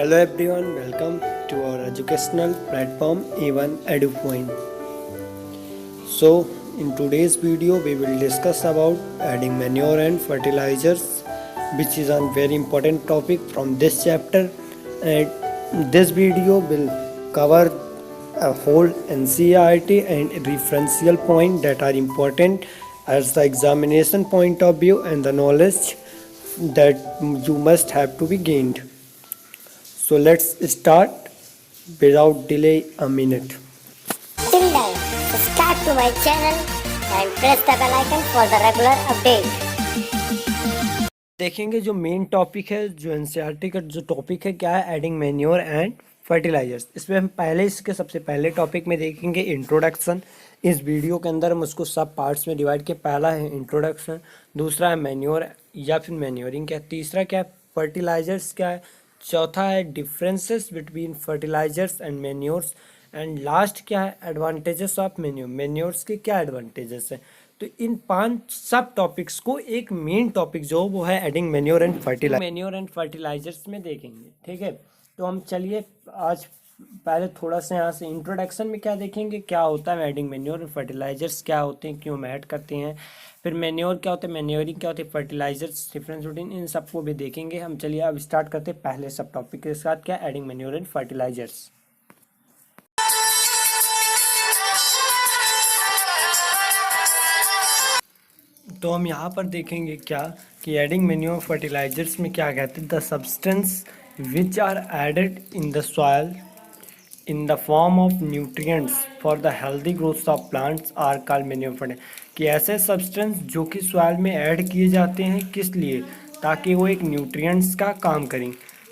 Hello everyone, welcome to our educational platform A1 EduPoint. So, in today's video, we will discuss about adding manure and fertilizers, which is a very important topic from this chapter. And this video will cover a whole NCERT and referential point that are important as the examination point of view and the knowledge that you must have to be gained. So let's start without delay a minute. Till then, subscribe to my channel and press the bell icon for the regular update. देखेंगे जो main topic है, जो NCERT का जो topic है क्या है, adding manure and fertilisers. इसमें हम इसके सबसे पहले टॉपिक में देखेंगे इंट्रोडक्शन। इस वीडियो के अंदर हम उसको सब पार्ट्स में डिवाइड किया। पहला है इंट्रोडक्शन, दूसरा है मैन्योर या फिर मैन्योरिंग क्या है, तीसरा क्या है फर्टिलाइजर्स क्या है, चौथा है differences between fertilisers and manures, and last क्या है एडवांटेजेस ऑफ मैन्योर, मैन्योर्स के क्या एडवांटेजेस है। तो इन 5 सब टॉपिक्स को एक मेन टॉपिक जो वो है एडिंग मैन्योर एंड फर्टिलाइजर्स में देखेंगे। ठीक है, तो हम चलिए आज पहले थोड़ा सा यहाँ से इंट्रोडक्शन में क्या देखेंगे, क्या होता है एडिंग मैन्योर एंड फर्टिलाइजर्स, क्या होते हैं, क्यों हम ऐड करते हैं, फिर मैन्योर क्या होता है, मैन्योरिंग क्या होती है, फर्टिलाइजर्स डिफरेंस रूटीन, इन सबको भी देखेंगे हम। चलिए अब स्टार्ट करते हैं पहले सब टॉपिक के साथ, क्या एडिंग मैन्योर एंड फर्टिलाइजर्स। तो हम यहाँ पर देखेंगे क्या कि एडिंग मैन्योर फर्टिलाइजर्स में क्या कहते हैं, the substance which are added in the soil in the form of nutrients for the healthy growth of plants are called manure fertilizer। कि ऐसे सब्सटेंस जो कि सॉइल में ऐड किए जाते हैं किस लिए, ताकि वो एक न्यूट्रिएंट्स का काम करें,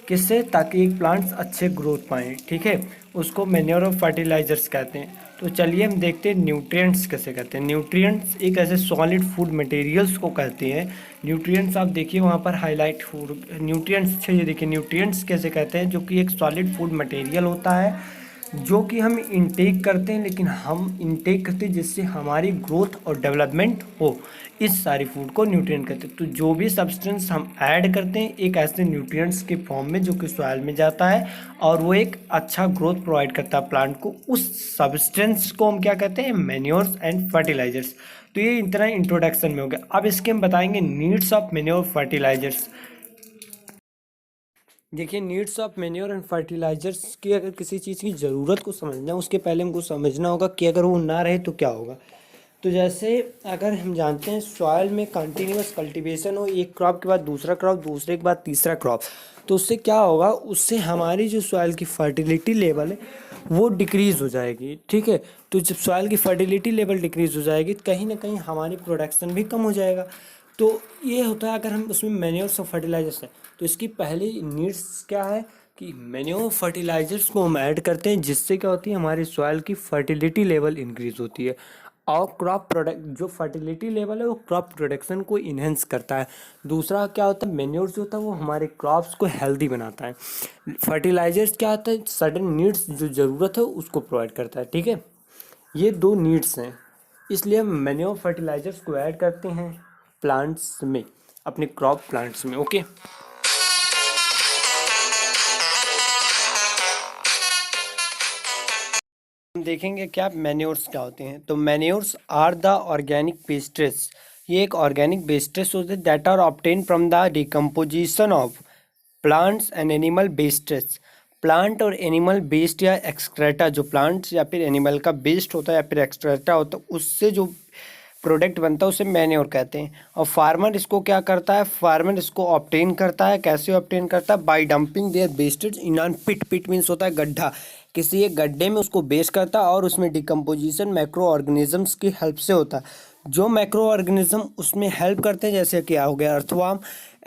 किससे, ताकि एक प्लांट्स अच्छे ग्रोथ पाएँ। ठीक है, उसको मैन्योर और फर्टिलाइजर्स कहते हैं। तो चलिए हम देखते हैं न्यूट्रिएंट्स कैसे कहते हैं। न्यूट्रिएंट्स एक ऐसे सॉलिड फूड मटेरियल्स को कहते हैं। न्यूट्रिएंट्स आप देखिए वहाँ पर हाईलाइट फूड न्यूट्रिएंट्स, ये देखिए न्यूट्रिएंट्स कैसे कहते हैं, जो कि एक सॉलिड फूड मटेरियल होता है जो कि हम इनटेक करते हैं, लेकिन हम इनटेक करते हैं जिससे हमारी ग्रोथ और डेवलपमेंट हो। इस सारी फूड को न्यूट्रिएंट कहते हैं। तो जो भी सब्सटेंस हम ऐड करते हैं एक ऐसे न्यूट्रिएंट्स के फॉर्म में जो कि सॉइल में जाता है और वो एक अच्छा ग्रोथ प्रोवाइड करता है प्लांट को, उस सब्सटेंस को हम क्या कहते हैं, मैन्योर्स एंड फर्टिलाइजर्स। तो ये इतना इंट्रोडक्शन में हो गया। अब इसके हम बताएंगे नीड्स ऑफ मैन्योर फर्टिलाइजर्स। देखिए needs of manure and fertilisers की अगर किसी चीज़ की ज़रूरत को समझना है उसके पहले हमको समझना होगा कि अगर वो ना रहे तो क्या होगा। तो जैसे अगर हम जानते हैं सॉइल में कंटिन्यूस कल्टीवेशन हो, एक क्रॉप के बाद दूसरा क्रॉप, दूसरे के बाद तीसरा क्रॉप, तो उससे क्या होगा, उससे हमारी जो सॉइल की फर्टिलिटी लेवल है वो डिक्रीज़ हो जाएगी। ठीक है, तो जब सॉइल की फर्टिलिटी लेवल डिक्रीज़ हो जाएगी तो कहीं ना कहीं हमारी प्रोडक्शन भी कम हो जाएगा। तो ये होता है अगर हम उसमें मैन्योर्स और फर्टिलाइजर्स है तो इसकी पहली नीड्स क्या है कि मैन्योर फर्टिलाइजर्स को हम ऐड करते हैं, जिससे क्या होती है हमारी सॉइल की फर्टिलिटी लेवल इंक्रीज होती है और क्रॉप प्रोडक्ट जो फर्टिलिटी लेवल है वो क्रॉप प्रोडक्शन को इन्हेंस करता है। दूसरा क्या होता है, मैन्योर जो होता है वो हमारे क्रॉप्स को हेल्दी बनाता है। फर्टिलाइजर्स क्या होता है, सडन नीड्स जो ज़रूरत है उसको प्रोवाइड करता है। ठीक है, ये 2 नीड्स हैं, इसलिए हम मैन्योर फर्टिलाइजर्स को ऐड करते हैं प्लांट्स में, अपने क्रॉप प्लांट्स में। ओके, हम देखेंगे क्या मैन्योर्स क्या होते हैं। तो मैन्योर्स आर द ऑर्गेनिक पेस्ट्रेस, ये एक ऑर्गेनिक पेस्ट्रेस होते हैं that are obtain from the decomposition of plants and animal wastage. Plant और एनिमल वेस्ट या एक्सक्रेटा, जो प्लांट्स या फिर एनिमल का वेस्ट होता है या फिर एक्सक्रेटा होता है उससे जो प्रोडक्ट बनता है उसे मैन्योर कहते हैं। और फार्मर इसको क्या करता है, फार्मर इसको ऑब्टेन करता है, कैसे ऑब्टेन करता है, by dumping their wastage in an pit. Pit means होता है गड्ढा, किसी एक गड्ढे में उसको बेस्ट करता है और उसमें डिकम्पोजिशन मैक्रो ऑर्गेनिजम्स की हेल्प से होता है। जो मैक्रो ऑर्गेनिज्म उसमें हेल्प करते हैं, जैसे क्या हो गया अर्थवार्म,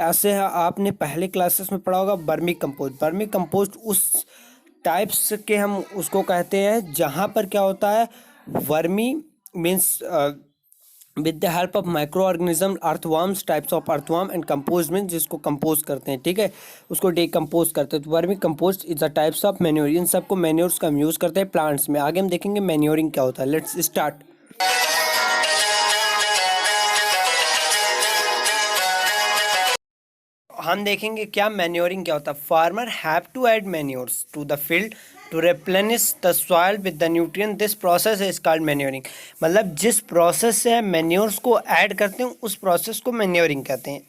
ऐसे आपने पहले क्लासेस में पढ़ा होगा वर्मी कंपोस्ट। वर्मी कंपोस्ट उस टाइप्स के हम उसको कहते हैं जहाँ पर क्या होता है, vermi means with the help of micro organism earthworms, types of earthworm and compose mean जिसको कंपोज करते हैं। ठीक है, उसको डिकम्पोज करते हैं। तो vermi compost is the types of manure. इन सबको मैन्योर्स का हम यूज़ करते हैं प्लांट्स में। आगे हम देखेंगे मैन्योरिंग क्या होता है। Let's start. हम देखेंगे क्या मैन्योरिंग क्या होता है। Farmer have to add manures to the field to replenish the soil with the nutrient. This process is called manuring. मतलब जिस प्रोसेस से हम मैन्योर्स को ऐड करते हैं उस प्रोसेस को मैन्योरिंग कहते हैं।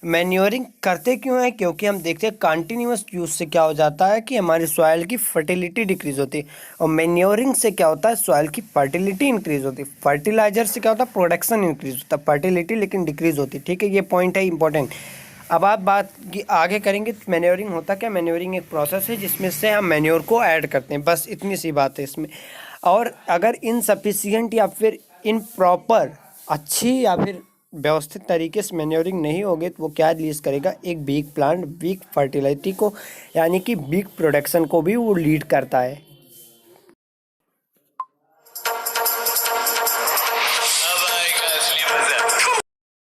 मैन्योरिंग करते क्यों है? क्योंकि हम देखते हैं कंटिन्यूस यूज से क्या हो जाता है कि हमारी सॉइल की फर्टिलिटी डिक्रीज होती है, और मैन्योरिंग से क्या होता है, सॉइल की फर्टिलिटी इंक्रीज होती है। फर्टिलाइजर से क्या होता है, प्रोडक्शन इंक्रीज होता है, फर्टिलिटी लेकिन डिक्रीज होती है। ठीक है, ये पॉइंट है इंपॉर्टेंट। अब आप बात की आगे करेंगे मैन्योरिंग होता क्या। मैन्योरिंग एक प्रोसेस है जिसमें से हम मैन्योर को ऐड करते हैं, बस इतनी सी बात है इसमें। और अगर इनसफिशिएंट या फिर इनप्रॉपर, अच्छी या फिर व्यवस्थित तरीके से मैन्योरिंग नहीं होगी तो वो क्या रिलीज करेगा, एक वीक प्लांट, वीक फर्टिलिटी को, यानी कि वीक प्रोडक्शन को भी वो लीड करता है।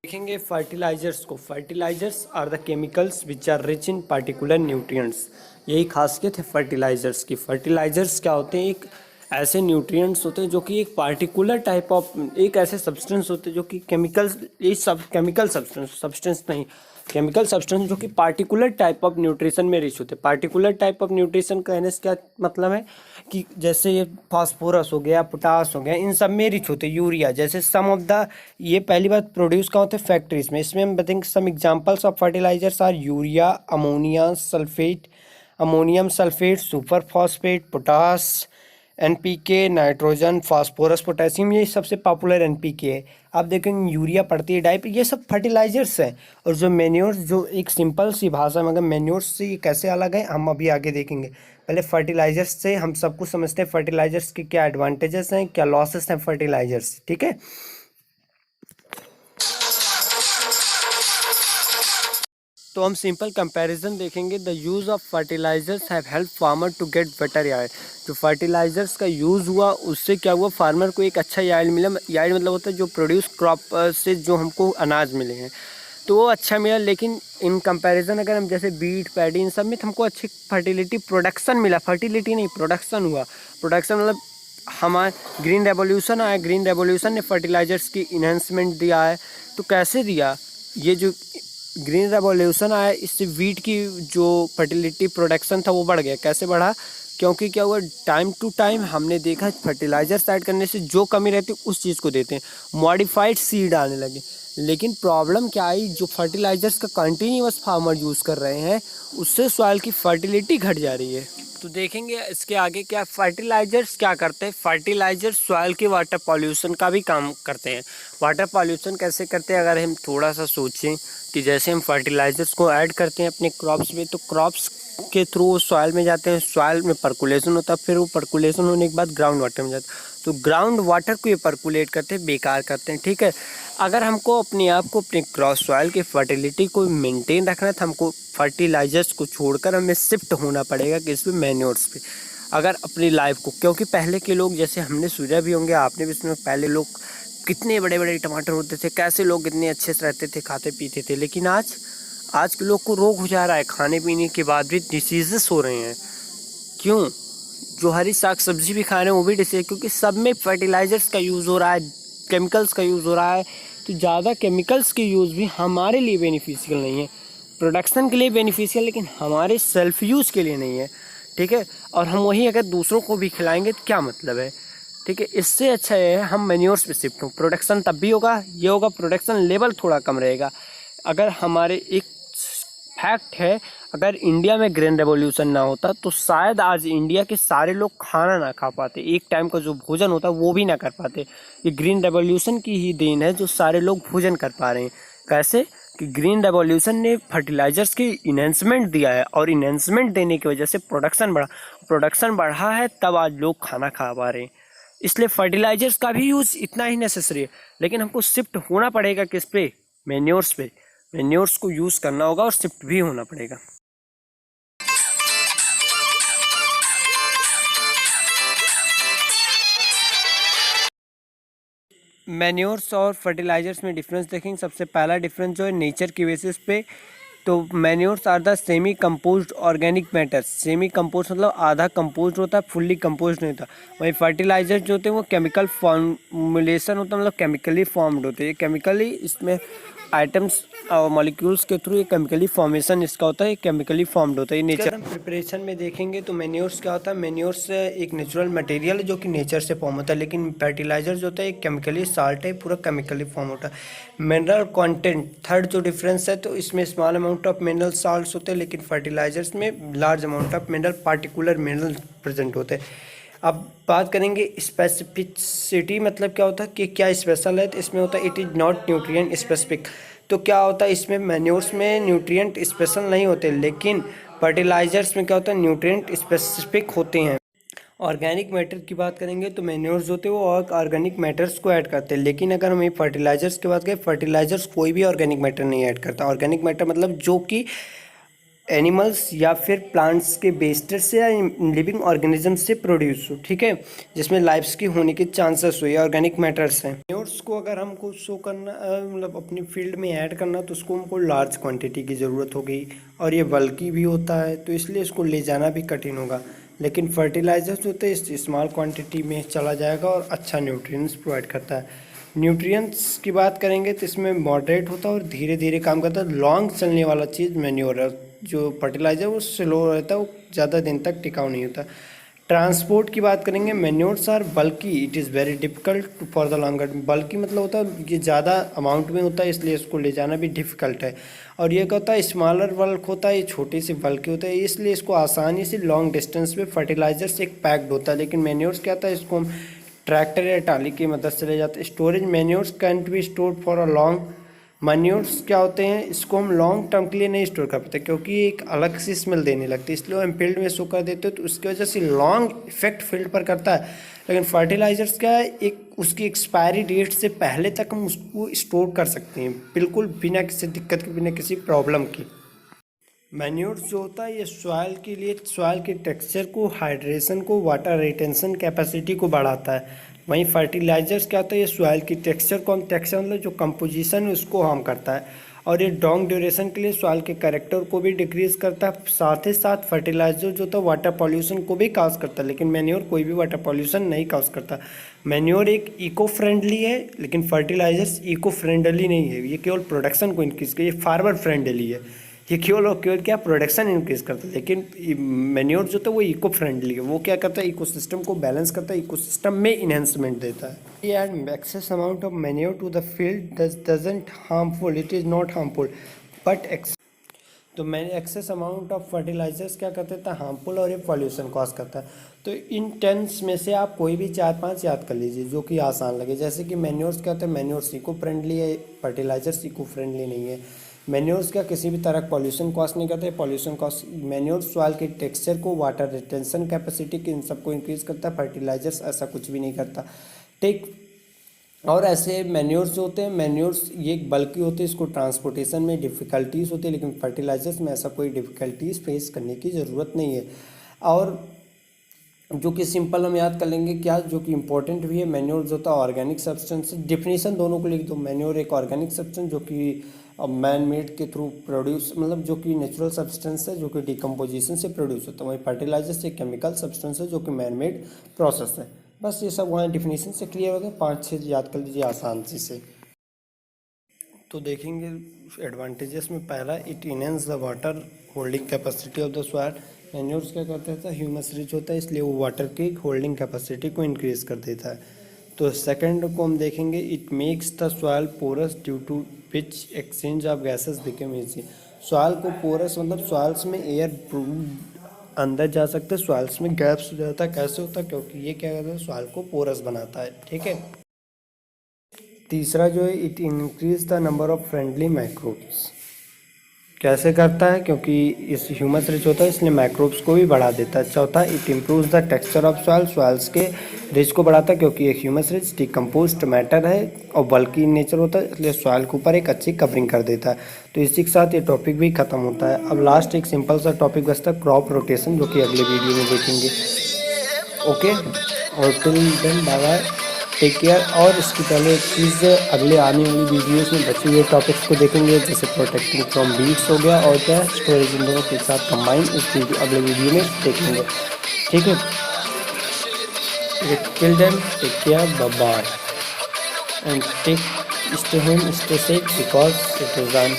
देखेंगे फर्टिलाइजर्स को। Fertilisers are the chemicals which are rich in particular nutrients. यही खासियत है फर्टिलाइजर्स की। फर्टिलाइजर्स क्या होते हैं, एक ऐसे न्यूट्रिएंट्स होते हैं जो कि एक पार्टिकुलर टाइप ऑफ, एक ऐसे सब्सटेंस होते हैं जो कि केमिकल्स, ये सब केमिकल सब्सटेंस नहीं, केमिकल सब्सटेंस जो कि पार्टिकुलर टाइप ऑफ न्यूट्रिशन में रिच होते हैं। पार्टिकुलर टाइप ऑफ न्यूट्रिशन कहने से क्या मतलब है कि जैसे ये फास्फोरस हो गया, पोटास हो गया, इन सब में रिच होते हैं। यूरिया जैसे सम ऑफ द, ये पहली बात प्रोड्यूस कहाँ होते हैं, फैक्ट्रीज में। इसमें हम बताएंगे some examples of fertilisers are urea, ammonia sulphate, ammonium sulphate, super phosphate, potash, NPK, nitrogen, phosphorus, potassium, ये सबसे पॉपुलर एनपीके है। आप देखेंगे यूरिया पड़ती है, डाइप, ये सब फर्टिलाइजर्स हैं। और जो मैन्योर्स, जो एक सिंपल सी भाषा में अगर मैन्योर्स से ये कैसे अलग है हम अभी आगे देखेंगे। पहले फर्टिलाइजर्स से हम सब कुछ समझते हैं, फर्टिलाइजर्स के क्या एडवांटेजेस हैं, क्या लॉसेस हैं फर्टिलाइजर्स। ठीक है, तो हम सिंपल कंपैरिजन देखेंगे। The use of fertilisers have help farmer to get better yard. जो फर्टिलाइजर्स का यूज़ हुआ उससे क्या हुआ, फार्मर को एक अच्छा यार्ड मिला। यार्ड मतलब होता है जो प्रोड्यूस क्रॉप से जो हमको अनाज मिले हैं तो वो अच्छा मिला। लेकिन इन कंपैरिजन अगर हम जैसे बीट, पैडी, इन सब में तो हमको अच्छी फर्टिलिटी प्रोडक्शन मिला, फर्टिलिटी नहीं प्रोडक्शन हुआ। प्रोडक्शन मतलब हमारा ग्रीन रेवोल्यूशन आया, ग्रीन रेवोल्यूशन ने फर्टिलाइजर्स की इन्हेंसमेंट दिया है। तो कैसे दिया, ये जो ग्रीन रेवोल्यूशन आया इससे वीट की जो फर्टिलिटी प्रोडक्शन था वो बढ़ गया। कैसे बढ़ा, क्योंकि क्या हुआ, टाइम टू टाइम हमने देखा फर्टिलाइजर्स ऐड करने से जो कमी रहती है उस चीज़ को देते हैं, मॉडिफाइड सीड आने लगे। लेकिन प्रॉब्लम क्या आई, जो फर्टिलाइजर्स का कंटिन्यूअस फार्मर यूज़ कर रहे हैं उससे सॉइल की फर्टिलिटी घट जा रही है। तो देखेंगे इसके आगे क्या फर्टिलाइजर्स क्या करते हैं। फर्टिलाइजर्स सॉइल के वाटर पॉल्यूशन का भी काम करते हैं। वाटर पॉल्यूशन कैसे करते हैं, अगर हम थोड़ा सा सोचें कि जैसे हम फर्टिलाइजर्स को ऐड करते हैं अपने क्रॉप्स में, तो क्रॉप्स के थ्रू सॉइल में जाते हैं, सॉइल में पर्कुलेशन होता है, फिर वो पर्कुलेशन होने के बाद ग्राउंड वाटर में जाता है। तो ग्राउंड वाटर को ये पर्कुलेट करते हैं, बेकार करते हैं। ठीक है, अगर हमको अपने आप को, अपने क्रॉस सॉइल की फर्टिलिटी को मेंटेन रखना है तो हमको फर्टिलाइजर्स को छोड़कर हमें शिफ्ट होना पड़ेगा कि इसमें मैन्योर्स पे। अगर अपनी लाइफ को, क्योंकि पहले के लोग, जैसे हमने सुना भी होंगे, आपने भी सुना, पहले लोग कितने बड़े बड़े टमाटर होते थे, कैसे लोग इतने अच्छे से रहते थे, खाते पीते थे। लेकिन आज के लोग को रोग हो जा रहा है, खाने पीने के बाद भी डिसीजेस हो रहे हैं। क्यों, जो हरी साग सब्जी भी खा रहे हैं वो भी डिसीज, क्योंकि सब में फर्टिलाइजर्स का यूज़ हो रहा है, केमिकल्स का यूज़ हो रहा है। तो ज़्यादा केमिकल्स के यूज़ भी हमारे लिए बेनिफिशियल नहीं है। प्रोडक्शन के लिए बेनिफिशियल, लेकिन हमारे सेल्फ यूज़ के लिए नहीं है। ठीक है, और हम वही अगर दूसरों को भी खिलाएंगे तो क्या मतलब है। ठीक है, इससे अच्छा है हम मैन्योर्स पे शिफ्ट हों। प्रोडक्शन तब भी होगा, ये होगा, प्रोडक्शन लेवल थोड़ा कम रहेगा। अगर हमारे एक फैक्ट है, अगर इंडिया में ग्रीन रेवोल्यूशन ना होता तो शायद आज इंडिया के सारे लोग खाना ना खा पाते, एक टाइम का जो भोजन होता वो भी ना कर पाते। ये ग्रीन रेवोल्यूशन की ही देन है जो सारे लोग भोजन कर पा रहे हैं। कैसे कि ग्रीन रेवोल्यूशन ने फर्टिलाइजर्स की इन्हेंसमेंट दिया है, और इन्हेंसमेंट देने की वजह से प्रोडक्शन बढ़ा है, तब आज लोग खाना खा पा रहे हैं। इसलिए फर्टिलाइजर्स का भी यूज़ इतना ही नेसेसरी है, लेकिन हमको शिफ्ट होना पड़ेगा किस पे, मैन्योर्स पे। मैन्योर्स को यूज़ करना होगा और शिफ्ट भी होना पड़ेगा। मैन्योर्स और फर्टिलाइजर्स में डिफरेंस देखेंगे। सबसे पहला डिफरेंस जो है नेचर की बेसिस पे, तो manures are the semi composed organic matters. Semi compose मतलब आधा कंपोज होता है, फुल्ली कंपोज नहीं होता। वही फर्टिलाइजर जो होते हैं वो केमिकल फॉर्मुलेशन होता है, मतलब केमिकली फॉर्म्ड होते हैं। केमिकली इसमें आइटम्स और मॉलिक्यूल्स के थ्रू ये केमिकली फॉर्मेशन इसका होता है, केमिकली फॉर्म्ड होता है नेचर। हम प्रिपरेशन में देखेंगे तो मैन्योर्स क्या होता है, मैन्योर्स एक नेचुरल मटेरियल है जो कि नेचर से फॉर्म होता है, लेकिन फर्टिलाइजर जो होता है एक केमिकली साल्ट है, पूरा केमिकली फॉर्म होता है। मिनरल कंटेंट थर्ड जो डिफरेंस है, तो इसमें small amount of mineral salts होते हैं, लेकिन फर्टिलाइजर्स में large amount of mineral particular mineral present होते हैं। अब बात करेंगे स्पेसिफिसिटी, मतलब क्या होता है कि क्या स्पेशल है, तो इसमें होता है it is not nutrient specific. तो क्या होता है इसमें मैन्योर्स में न्यूट्रिएंट स्पेशल नहीं होते, लेकिन फर्टिलाइजर्स में क्या होता है न्यूट्रिएंट स्पेसिफिक होते हैं। ऑर्गेनिक मैटर की बात करेंगे तो मैन्योर्स होते हैं वो ऑर्गेनिक मैटर्स को ऐड करते हैं, लेकिन अगर हम फर्टिलाइजर्स की बात करें, फर्टिलाइजर्स कोई भी ऑर्गेनिक मैटर नहीं ऐड करता। ऑर्गेनिक मैटर मतलब जो कि एनिमल्स या फिर प्लांट्स के वेस्टेज से या लिविंग ऑर्गेनिज्म से प्रोड्यूस हो, ठीक है, जिसमें लाइफ्स की होने के चांसेस हो, ये ऑर्गेनिक मैटर्स हैं। मैन्योर्स को अगर हमको शो करना मतलब अपनी फील्ड में ऐड करना, तो उसको हमको लार्ज क्वांटिटी की ज़रूरत होगी, और ये बल्कि भी होता है, तो इसलिए इसको ले जाना भी कठिन होगा। लेकिन फर्टिलाइजर्स होते हैं इस स्मॉल क्वांटिटी में चला जाएगा और अच्छा न्यूट्रिएंट्स प्रोवाइड करता है। न्यूट्रिएंट्स की बात करेंगे तो इसमें मॉडरेट होता है और धीरे धीरे काम करता है। लॉन्ग चलने वाला चीज़ मैन्योर है, जो फर्टिलाइजर वो स्लो रहता है, वो ज़्यादा दिन तक टिकाऊ नहीं होता। ट्रांसपोर्ट की बात करेंगे, मैन्योर्स आर बल्कि, it is very difficult for the longer. बल्कि मतलब होता है ये ज़्यादा अमाउंट में होता है, इसलिए इसको ले जाना भी डिफ़िकल्ट है। और ये क्या होता है स्मॉलर बल्क होता है, ये छोटे से बल्कि होता है, इसलिए इसको आसानी से लॉन्ग डिस्टेंस पे फर्टिलाइजर्स एक पैक्ड होता है। लेकिन मैन्योर्स क्या होता है, इसको हम ट्रैक्टर या टाली की मदद से ले जाते हैं। Storage, manures can be stored for a long. Manures क्या होते हैं, इसको हम लॉन्ग टर्म के लिए नहीं स्टोर कर पाते, क्योंकि एक अलग सी स्मेल देने लगती है, इसलिए हम फील्ड में शो कर देते हैं, तो उसकी वजह से लॉन्ग इफेक्ट फील्ड पर करता है। लेकिन फर्टिलाइजर्स क्या है, एक उसकी एक्सपायरी डेट से पहले तक हम उसको स्टोर कर सकते हैं, बिल्कुल बिना किसी दिक्कत के, बिना किसी प्रॉब्लम की। मैन्योर्स जो होता है ये सॉइल के लिए, सॉइल के टेक्सचर को, हाइड्रेशन को, वाटर रिटेंशन कैपेसिटी को बढ़ाता है। वहीं फर्टिलाइजर्स क्या होता है, ये सॉइल की टेक्सचर को, हम टेक्सचर मतलब जो कंपोजिशन है उसको हार्म करता है, और ये लॉन्ग ड्यूरेशन के लिए सॉइल के कैरेक्टर को भी डिक्रीज करता है। साथ ही साथ फर्टिलाइजर जो होता है वाटर पॉल्यूशन को भी काज करता है, लेकिन मैन्योर कोई भी वाटर पॉल्यूशन नहीं काज करता। मैन्योर एक इको फ्रेंडली है, लेकिन फर्टिलाइजर्स इको फ्रेंडली नहीं है, ये केवल प्रोडक्शन को इंक्रीज कर, ये फार्मर फ्रेंडली है, ये केवल और केवल क्या प्रोडक्शन इंक्रीज करता है। लेकिन मैन्योर जो होता है वो इको फ्रेंडली है, वो क्या करता है इकोसिस्टम को बैलेंस करता है, इकोसिस्टम में इन्हेंसमेंट देता है। And excess amount of manure to the field doesn't harmful, it is not harmful but तो मैंने एक्सेस अमाउंट ऑफ फर्टिलाइजर्स क्या करते थे हार्मफुल, और ये पॉल्यूशन कॉज करता है। तो इन 10 में से आप कोई भी 4-5 याद कर लीजिए जो कि आसान लगे। जैसे कि मैन्योर्स क्या होता है, मैन्योर्स इको फ्रेंडली है, फर्टिलाइजर्स इको फ्रेंडली नहीं है। मैन्योर्स क्या किसी भी तरह पॉल्यूशन कॉज नहीं करते, पॉल्यूशन कॉज मैन्योर्स सॉइल के टेक्सचर को, वाटर रिटेंशन कैपेसिटी की, इन सबको इंक्रीज करता है। फर्टिलाइजर्स ऐसा कुछ भी नहीं करता, ठीक। और ऐसे मैन्योर्स जो होते हैं, मैन्योर्स ये एक बल्कि होते हैं, इसको ट्रांसपोर्टेशन में डिफ़िकल्टीज होती है, लेकिन फर्टिलाइजर्स में ऐसा कोई डिफ़िकल्टीज फेस करने की ज़रूरत नहीं है। और जो कि सिंपल हम याद कर लेंगे क्या, जो कि इंपॉर्टेंट भी है, मैन्योर जो होता है ऑर्गेनिक सब्सटेंस, डिफिनीशन दोनों को लिख दो। मैन्योर एक ऑर्गेनिक सब्सटेंस जो कि मैन मेड के थ्रू प्रोड्यूस, मतलब जो कि नेचुरल सब्सटेंस है जो कि डिकम्पोजिशन से प्रोड्यूस होता है। वहीं फर्टिलाइजर्स एक केमिकल सब्सटेंस है जो कि मैन मेड प्रोसेस है। बस ये सब वहाँ डिफिनीशन से क्लियर हो गया, 5-6 याद कर लीजिए आसान से। तो देखेंगे एडवांटेजेस में पहला, it enhance the water holding capacity of the soil. Manures क्या करता है, ह्यूमस रिच होता है, इसलिए वो वाटर की होल्डिंग कैपेसिटी को इंक्रीज कर देता है। तो सेकंड को हम देखेंगे, it makes the soil porous due to which exchange of gases become easy. Soil को पोरस मतलब सॉइल्स में एयर अंदर जा सकते हैं, सॉइल्स में गैप्स हो जाता है। कैसे होता है, क्योंकि ये क्या करता है सॉइल को पोरस बनाता है, ठीक है। तीसरा जो है, it increase the number of friendly microbes. कैसे करता है, क्योंकि इस ह्यूमस रिच होता है इसलिए माइक्रोब्स को भी बढ़ा देता है। चौथा, it improves the texture of soil. Soils के रिच को बढ़ाता है, क्योंकि एक ह्यूमस रिच डिकम्पोज्ड मैटर है और बल्कि नेचर होता है, इसलिए सॉइल के ऊपर एक अच्छी कवरिंग कर देता है। तो इसी के साथ ये टॉपिक भी खत्म होता है। अब लास्ट एक सिंपल सा टॉपिक बचता है, क्रॉप रोटेशन, जो कि अगले वीडियो में देखेंगे। ओके, और till then bye bye, take care. और इसकी पहले एक चीज़, अगले आने वाली वीडियोस में बचे हुए टॉपिक्स को देखेंगे, जैसे प्रोटेक्टिंग फ्रॉम बीट्स हो गया, और क्या स्टोरेज इन दोनों के साथ कंबाइन, इस अगले वीडियो में देखेंगे, ठीक है। Till then take care, bye bye and take stay home, stay safe because it is on.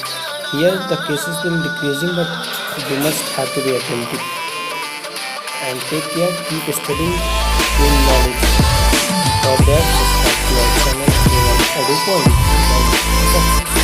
Here the cases will decreasing, but you must have to be attentive and take care. Keep studying, gain knowledge. For that, subscribe to our channel. Edu Point.